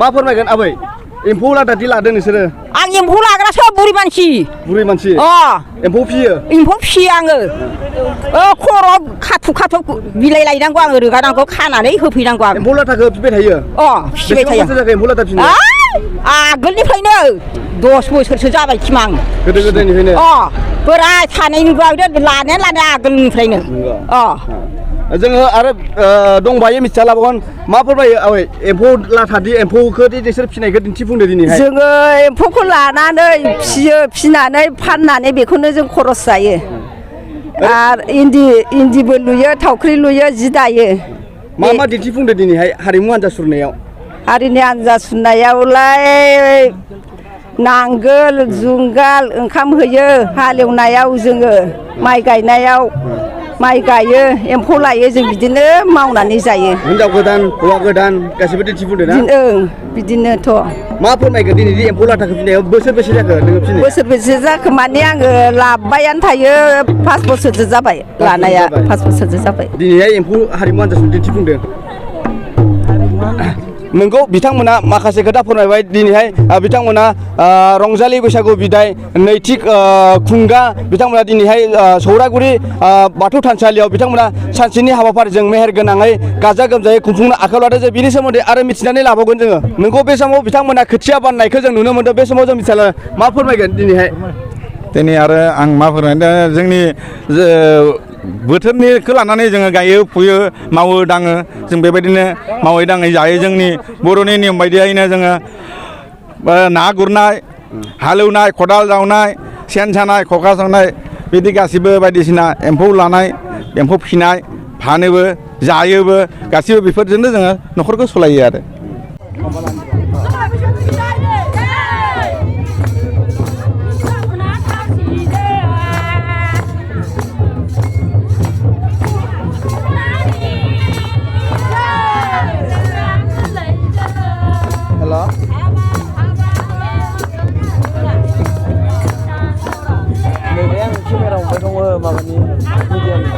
मा फोरमायगोन आबै एम्फौ लाथा दि लादों नोंसोरो आं एम्फौ लाग्रासो बुरि मानसि एम्फौ फियो आङो खर' खाथु बिलाइ लायनांगौ आङो रोगानांगौ खानानै होफैनांगौ आं एम्फौ लाथाखौ फिबाय थायो फिबाय थायो एम्फौ लाथा फिनो आगोलनिफ्रायनो 10 बोसोरसो जाबाय खिमा आं गोदो गोदायनिफ्रायनो बोराय थानाय नुबाय लानाया आगोलनिफ्रायनो जोङो आरो दंबायो मिथिया लाबावगोन मा फोरमायो आबै एम्फौ लाथादि एम्फौखौ नोंसोर फिनायखौ दिन्थिफुंदो दिनैहाय जोङो एम्फौखौ लानानै फिनानै फाननानै बेखौनो जों खरस जायो आरो इन्दिबो लुयो थावख्रि लुयो जि दायो मा दिन्थिफुंदो दिनैहाय हारिमु हान्जा सुरनायाव हारिनि हान्जा सुरनायावलाय नांगोल जुंगाल ओंखाम होयो हालेवनायाव जोङो माइ गायनायाव माइ गायो एम्फौ लायो जों बिदिनो मावनानै जायो हिनजाव गोदान हौवा गोदान गासिबो दिन्थिफुंदो ना बिदिनोथ' मा फोरमायगोन दिनै एम्फौ लाथाखौ फिनायाव बोसोर बेसे जाखो नोङो फिनो बोसोरबेसे जाखो माने आङो लाबायानो थायो 5 बोसोरसो जाबाय लानाया 5 बोसोरसो जाबाय दिनैहाय एम्फौ हारिमु हान्जा दिन्थिफुंदों नोंगौ बिथांमोना माखासे खोथा फोरमायबाय दिनैहाय बिथांमोना रंजालि बैसागु बिदाय नैथि खुंगा बिथांमोना दिनैहाय सौरागुरि बाथौ थानसालियाव बिथांमोना सानसेनि हाबाफारिजों मेहेर गोनाङै गाजा गोमजायै खुंफुंनो आखायाव लादों जे बिनि सोमोन्दै आरो मिथिनानै लाबावगोन जोङो नोंगौ बे समाव बिथांमोना खोथिया बाननायखौ जों नुनो मोनदों बे समाव जों मिथिला मा फोरमायगोन दिनैहाय दिनै आरो आं मा फोरमायदों जोंनि बोथोरनिखौ लानानै जोङो गायो फुयो मावो दाङो जों बेबायदिनो मावै दाङै जायो जोंनि बर'नि नियम बायदियैनो जोङो ना गुरनाय हालेवनाय खदाल जावनाय सेन सानाय खखा सानाय बिदि गासिबो बायदिसिना एम्फौ लानाय एम्फौ फिनाय फानोबो जायोबो गासिबो बेफोरजोंनो जोङो न'खरखौ सालायो आरो माबानि मिडियानि